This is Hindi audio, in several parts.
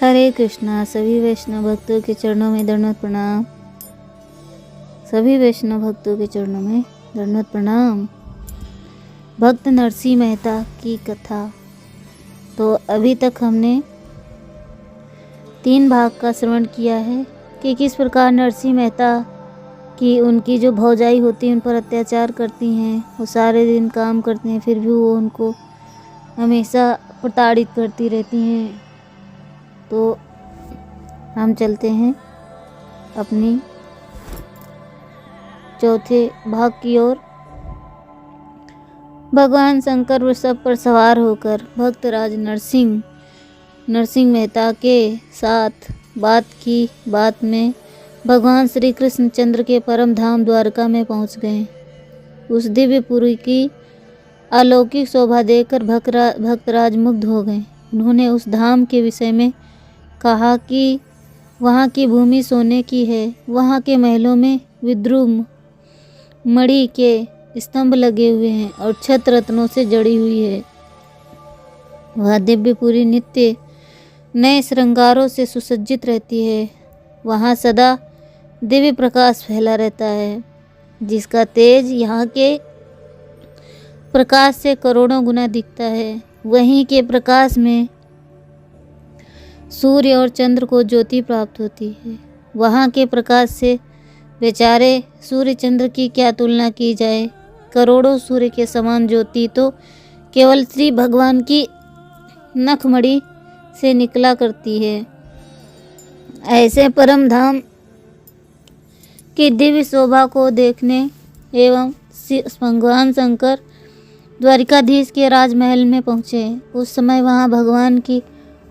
हरे कृष्णा। सभी वैष्णव भक्तों के चरणों में दंडवत प्रणाम। सभी वैष्णव भक्तों के चरणों में दंडवत प्रणाम। भक्त नरसिंह मेहता की कथा। तो अभी तक हमने 3 भाग का श्रवण किया है कि किस प्रकार नरसिंह मेहता की उनकी जो भौजाई होती है उन पर अत्याचार करती हैं। वो सारे दिन काम करते हैं फिर भी वो उनको हमेशा प्रताड़ित करती रहती हैं। तो हम चलते हैं अपनी चौथे भाग की ओर। भगवान शंकर वृषभ पर सवार होकर भक्तराज नरसिंह मेहता के साथ बात में भगवान श्री कृष्णचंद्र के परम धाम द्वारका में पहुंच गए। उस दिव्यपुरी की अलौकिक शोभा देखकर भक्तराज मुग्ध हो गए। उन्होंने उस धाम के विषय में कहा कि वहाँ की भूमि सोने की है, वहाँ के महलों में विद्रुम मणि के स्तंभ लगे हुए हैं और छत रत्नों से जड़ी हुई है। वह दिव्यपुरी नित्य नए श्रृंगारों से सुसज्जित रहती है। वहाँ सदा दिव्य प्रकाश फैला रहता है, जिसका तेज यहाँ के प्रकाश से करोड़ों गुना दिखता है। वहीं के प्रकाश में सूर्य और चंद्र को ज्योति प्राप्त होती है। वहाँ के प्रकाश से बेचारे सूर्य चंद्र की क्या तुलना की जाए। करोड़ों सूर्य के समान ज्योति तो केवल श्री भगवान की नखमणि से निकला करती है। ऐसे परम धाम की दिव्य शोभा को देखने एवं भगवान शंकर द्वारिकाधीश के राजमहल में पहुँचे। उस समय वहाँ भगवान की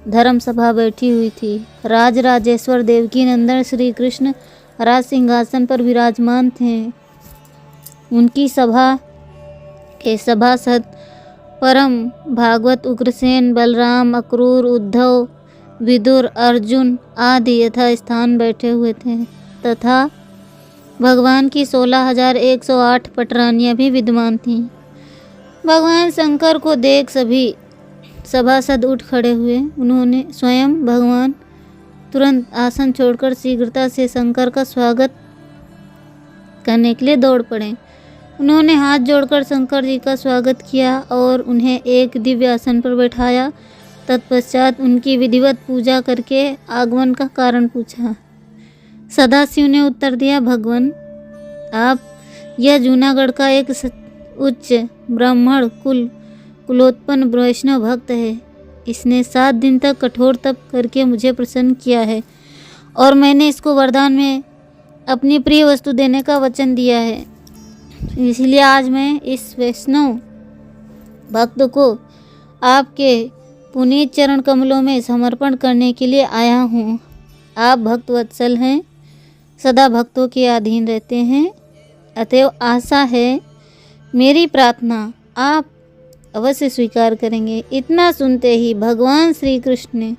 धर्म सभा बैठी हुई थी। राजेश्वर देवकी नंदन श्री कृष्ण राज सिंहासन पर विराजमान थे। उनकी सभा के सभासद परम भागवत उग्रसेन, बलराम, अक्रूर, उद्धव, विदुर, अर्जुन आदि यथा स्थान बैठे हुए थे तथा भगवान की 16,108 पटरानियाँ भी विद्यमान थीं। भगवान शंकर को देख सभी सभासद उठ खड़े हुए। उन्होंने स्वयं भगवान तुरंत आसन छोड़कर शीघ्रता से शंकर का स्वागत करने के लिए दौड़ पड़े। उन्होंने हाथ जोड़कर शंकर जी का स्वागत किया और उन्हें एक दिव्य आसन पर बैठाया। तत्पश्चात उनकी विधिवत पूजा करके आगमन का कारण पूछा। सदाशिव ने उत्तर दिया, भगवान आप यह जूनागढ़ का एक उच्च ब्राह्मण कुलोत्पन्न वैष्णव भक्त है। इसने 7 दिन तक कठोर तप करके मुझे प्रसन्न किया है और मैंने इसको वरदान में अपनी प्रिय वस्तु देने का वचन दिया है। इसलिए आज मैं इस वैष्णव भक्त को आपके पुनीत चरण कमलों में समर्पण करने के लिए आया हूँ। आप भक्त वत्सल हैं, सदा भक्तों के अधीन रहते हैं, अतएव आशा है मेरी प्रार्थना आप अवश्य स्वीकार करेंगे। इतना सुनते ही भगवान श्री कृष्ण ने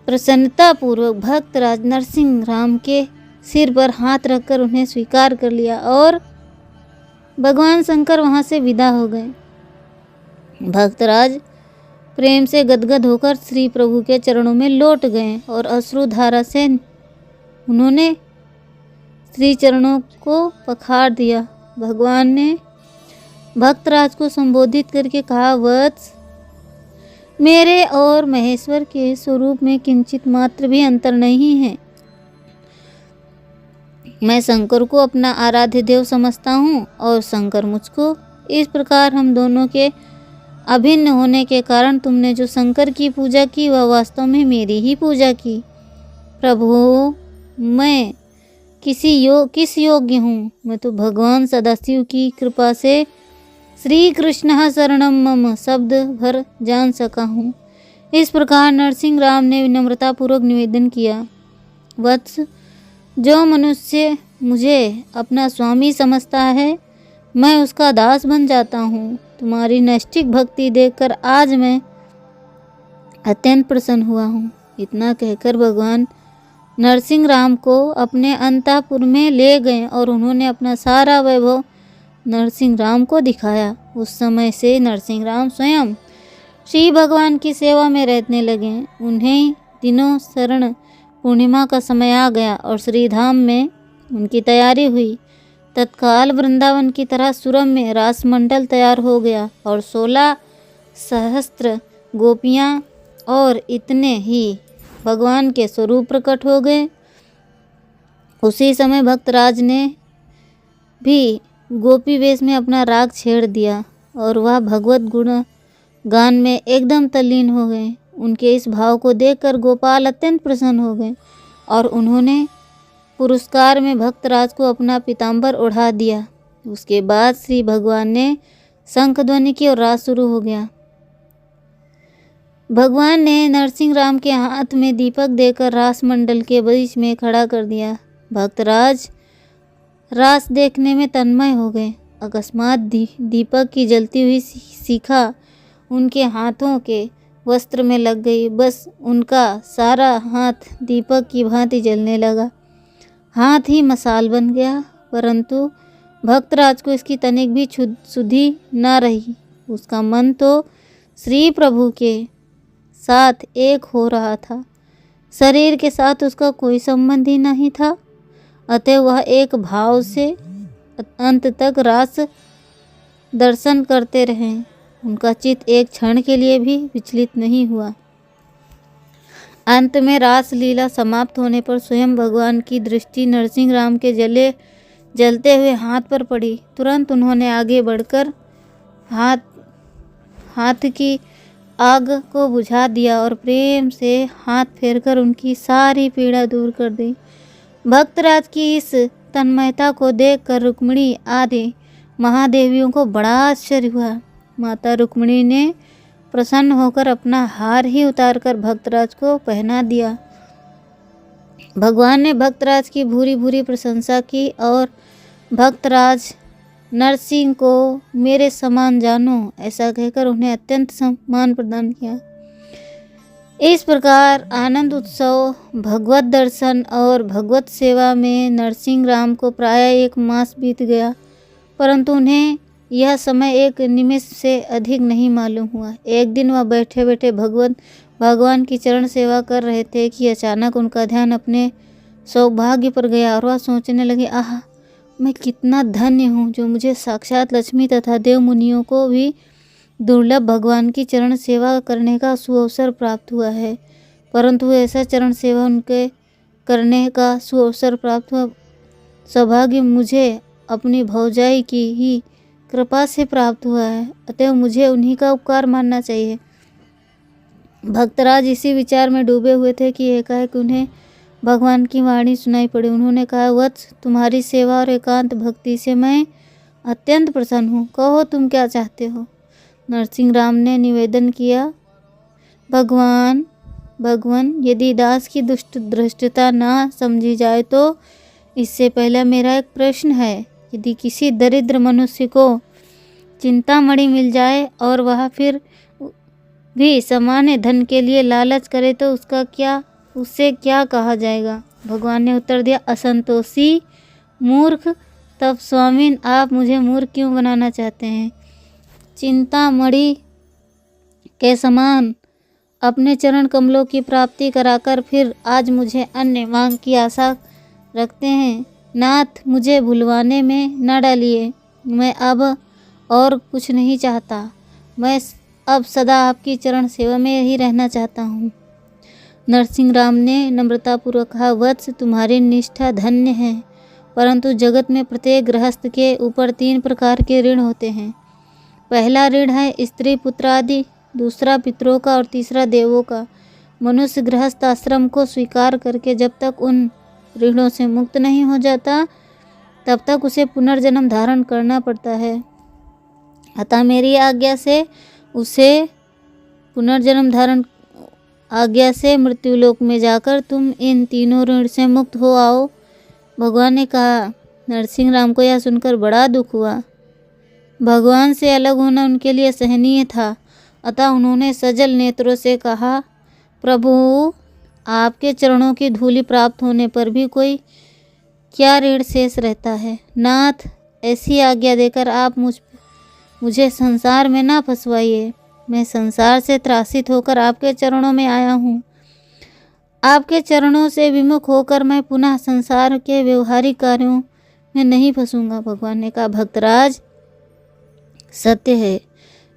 प्रसन्नतापूर्वक भक्तराज नरसिंह राम के सिर पर हाथ रखकर उन्हें स्वीकार कर लिया और भगवान शंकर वहाँ से विदा हो गए। भक्तराज प्रेम से गदगद होकर श्री प्रभु के चरणों में लौट गए और अश्रुधारा से उन्होंने श्री चरणों को पखार दिया। भगवान ने भक्तराज को संबोधित करके कहा, वत्स मेरे और महेश्वर के स्वरूप में किंचित मात्र भी अंतर नहीं है। मैं शंकर को अपना आराध्य देव समझता हूँ और शंकर मुझको। इस प्रकार हम दोनों के अभिन्न होने के कारण तुमने जो शंकर की पूजा की वह वास्तव में मेरी ही पूजा की। प्रभु मैं किस योग्य हूँ? मैं तो भगवान सदाशिव की कृपा से श्री कृष्ण शरणम मम शब्द भर जान सका हूँ। इस प्रकार नरसिंह राम ने विनम्रतापूर्वक निवेदन किया, वत्स जो मनुष्य मुझे अपना स्वामी समझता है मैं उसका दास बन जाता हूँ। तुम्हारी नैष्ठिक भक्ति देखकर आज मैं अत्यंत प्रसन्न हुआ हूँ। इतना कहकर भगवान नरसिंह राम को अपने अंतःपुर में ले गए और उन्होंने अपना सारा वैभव नरसिंह राम को दिखाया। उस समय से नरसिंह राम स्वयं श्री भगवान की सेवा में रहने लगे। उन्हें दिनों शरण पूर्णिमा का समय आ गया और श्रीधाम में उनकी तैयारी हुई। तत्काल वृंदावन की तरह सुरम में रासमंडल तैयार हो गया और 16 सहस्त्र गोपियाँ और इतने ही भगवान के स्वरूप प्रकट हो गए। उसी समय भक्तराज ने भी गोपी वेश में अपना राग छेड़ दिया और वह भगवत गुण गान में एकदम तल्लीन हो गए। उनके इस भाव को देखकर गोपाल अत्यंत प्रसन्न हो गए और उन्होंने पुरस्कार में भक्तराज को अपना पीताम्बर ओढ़ा दिया। उसके बाद श्री भगवान ने शंख ध्वनि की और रास शुरू हो गया। भगवान ने नरसिंह राम के हाथ में दीपक देकर रास मंडल के बीच में खड़ा कर दिया। भक्तराज रास देखने में तन्मय हो गए। अकस्मात दीपक की जलती हुई शिखा उनके हाथों के वस्त्र में लग गई। बस उनका सारा हाथ दीपक की भांति जलने लगा। हाथ ही मसाल बन गया, परंतु भक्तराज को इसकी तनिक भी सुधि न रही। उसका मन तो श्री प्रभु के साथ एक हो रहा था, शरीर के साथ उसका कोई संबंध ही नहीं था। अतः वह एक भाव से अंत तक रास दर्शन करते रहे। उनका चित्त एक क्षण के लिए भी विचलित नहीं हुआ। अंत में रास लीला समाप्त होने पर स्वयं भगवान की दृष्टि नरसिंह राम के जलते हुए हाथ पर पड़ी। तुरंत उन्होंने आगे बढ़कर हाथ की आग को बुझा दिया और प्रेम से हाथ फेरकर उनकी सारी पीड़ा दूर कर दी। भक्तराज की इस तन्मयता को देखकर रुक्मिणी आदि महादेवियों को बड़ा आश्चर्य हुआ। माता रुक्मिणी ने प्रसन्न होकर अपना हार ही उतारकर भक्तराज को पहना दिया। भगवान ने भक्तराज की भूरी भूरी प्रशंसा की और भक्तराज नरसिंह को मेरे समान जानो, ऐसा कहकर उन्हें अत्यंत सम्मान प्रदान किया। इस प्रकार आनंद उत्सव, भगवत दर्शन और भगवत सेवा में नरसिंह राम को प्राय 1 मास बीत गया, परंतु उन्हें यह समय एक निमिष से अधिक नहीं मालूम हुआ। एक दिन वह बैठे बैठे भगवान की चरण सेवा कर रहे थे कि अचानक उनका ध्यान अपने सौभाग्य पर गया और वह सोचने लगे, आह, मैं कितना धन्य हूँ जो मुझे साक्षात लक्ष्मी तथा देव मुनियों को भी दुर्लभ भगवान की चरण सेवा करने का सुअवसर प्राप्त हुआ है। परंतु ऐसा चरण सेवा उनके करने का सुअवसर प्राप्त हुआ सौभाग्य मुझे अपनी भौजाई की ही कृपा से प्राप्त हुआ है, अतः मुझे उन्हीं का उपकार मानना चाहिए। भक्तराज इसी विचार में डूबे हुए थे कि एकाएक उन्हें भगवान की वाणी सुनाई पड़ी। उन्होंने कहा, वत्स, तुम्हारी सेवा और एकांत भक्ति से मैं अत्यंत प्रसन्न हूँ। कहो तुम क्या चाहते हो। नरसिंह राम ने निवेदन किया, भगवान, यदि दास की दुष्ट दृष्टता ना समझी जाए तो इससे पहले मेरा एक प्रश्न है। यदि किसी दरिद्र मनुष्य को चिंतामणि मिल जाए और वह फिर भी सामान्य धन के लिए लालच करे तो उससे क्या कहा जाएगा। भगवान ने उत्तर दिया, असंतोषी मूर्ख। तब स्वामीन, आप मुझे मूर्ख क्यों बनाना चाहते हैं। चिंतामणि के समान अपने चरण कमलों की प्राप्ति कराकर फिर आज मुझे अन्य मांग की आशा रखते हैं। नाथ, मुझे भुलवाने में न डालिए। मैं अब और कुछ नहीं चाहता। मैं अब सदा आपकी चरण सेवा में ही रहना चाहता हूँ। नरसिंह राम ने नम्रतापूर्वक कहा, वत्स, तुम्हारी निष्ठा धन्य है, परंतु जगत में प्रत्येक गृहस्थ के ऊपर 3 प्रकार के ऋण होते हैं। पहला ऋण है स्त्री पुत्र आदि, दूसरा पितरों का और तीसरा देवों का। मनुष्य गृहस्थ आश्रम को स्वीकार करके जब तक उन ऋणों से मुक्त नहीं हो जाता तब तक उसे पुनर्जन्म धारण करना पड़ता है। अतः मेरी आज्ञा से उसे आज्ञा से मृत्युलोक में जाकर तुम इन तीनों ऋण से मुक्त हो आओ। भगवान ने कहा। नरसिंह राम को यह सुनकर बड़ा दुख हुआ। भगवान से अलग होना उनके लिए सहनीय था, अतः उन्होंने सजल नेत्रों से कहा, प्रभु, आपके चरणों की धूलि प्राप्त होने पर भी कोई क्या ऋण शेष रहता है। नाथ, ऐसी आज्ञा देकर आप मुझे संसार में ना फंसवाइए। मैं संसार से त्रासित होकर आपके चरणों में आया हूँ। आपके चरणों से विमुख होकर मैं पुनः संसार के व्यवहारिक कार्यों में नहीं फंसूंगा। भगवान ने कहा, भक्तराज सत्य है,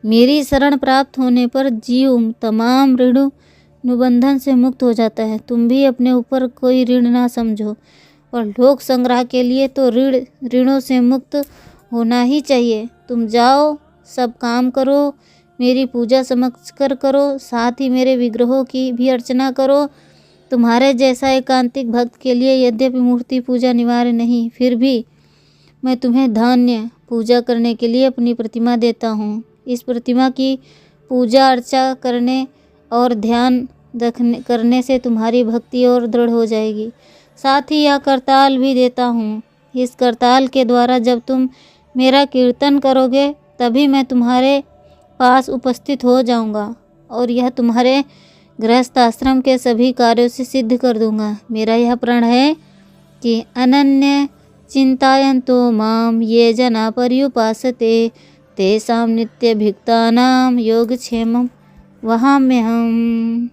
मेरी शरण प्राप्त होने पर जीव तमाम ऋण अनुबंधन से मुक्त हो जाता है। तुम भी अपने ऊपर कोई ऋण ना समझो, और लोक संग्रह के लिए तो ऋणों से मुक्त होना ही चाहिए। तुम जाओ, सब काम करो, मेरी पूजा समझ कर करो, साथ ही मेरे विग्रहों की भी अर्चना करो। तुम्हारे जैसा एकांतिक भक्त के लिए यद्यपि मूर्ति पूजा अनिवार्य नहीं, फिर भी मैं तुम्हें धान्य पूजा करने के लिए अपनी प्रतिमा देता हूँ। इस प्रतिमा की पूजा अर्चा करने और ध्यान करने से तुम्हारी भक्ति और दृढ़ हो जाएगी। साथ ही यह करताल भी देता हूँ। इस करताल के द्वारा जब तुम मेरा कीर्तन करोगे तभी मैं तुम्हारे पास उपस्थित हो जाऊँगा और यह तुम्हारे गृहस्थ आश्रम के सभी कार्यों से सिद्ध कर दूँगा। मेरा यह प्रण है कि अनन्य चिंतायन्तो माम ये जना पर्युपासते तेषां नित्यभिक्तानां योगक्षेमं वहाम्यहम्।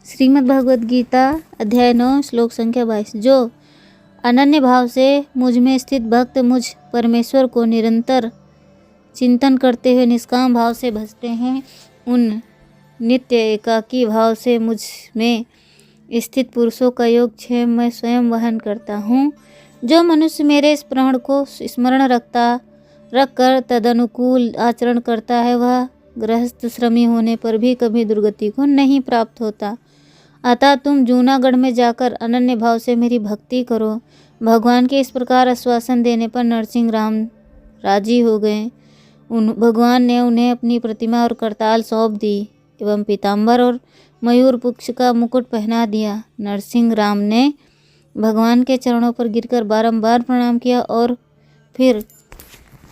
श्रीमद् भगवद गीता अध्याय 9 श्लोक संख्या 22। जो अनन्य भाव से मुझ में स्थित भक्त मुझ परमेश्वर को निरंतर चिंतन करते हुए निष्काम भाव से भजते हैं, उन नित्य एकाकी भाव से मुझ में स्थित पुरुषों का योगक्षेम मैं स्वयं वहन करता हूँ। जो मनुष्य मेरे इस प्रण को स्मरण रखकर तदनुकूल आचरण करता है, वह गृहस्थ श्रमी होने पर भी कभी दुर्गति को नहीं प्राप्त होता। अतः तुम जूनागढ़ में जाकर अनन्य भाव से मेरी भक्ति करो। भगवान के इस प्रकार आश्वासन देने पर नरसिंह राम राजी हो गए। भगवान ने उन्हें अपनी प्रतिमा और करताल सौंप दी एवं पीताम्बर और मयूर पुच्छ का मुकुट पहना दिया। नरसिंह राम ने भगवान के चरणों पर गिरकर बारंबार प्रणाम किया और फिर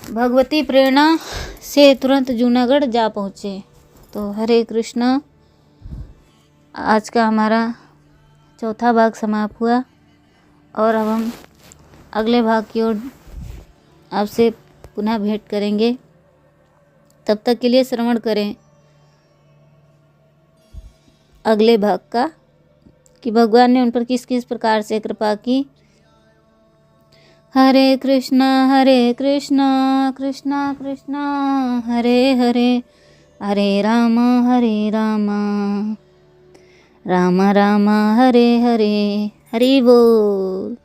भगवती प्रेरणा से तुरंत जूनागढ़ जा पहुँचे। तो हरे कृष्णा। आज का हमारा चौथा भाग समाप्त हुआ और अब हम अगले भाग की ओर आपसे पुनः भेंट करेंगे। तब तक के लिए श्रवण करें अगले भाग का कि भगवान ने उन पर किस किस प्रकार से कृपा की। हरे कृष्णा कृष्णा कृष्णा हरे हरे, हरे राम राम राम हरे हरे। हरि बोल।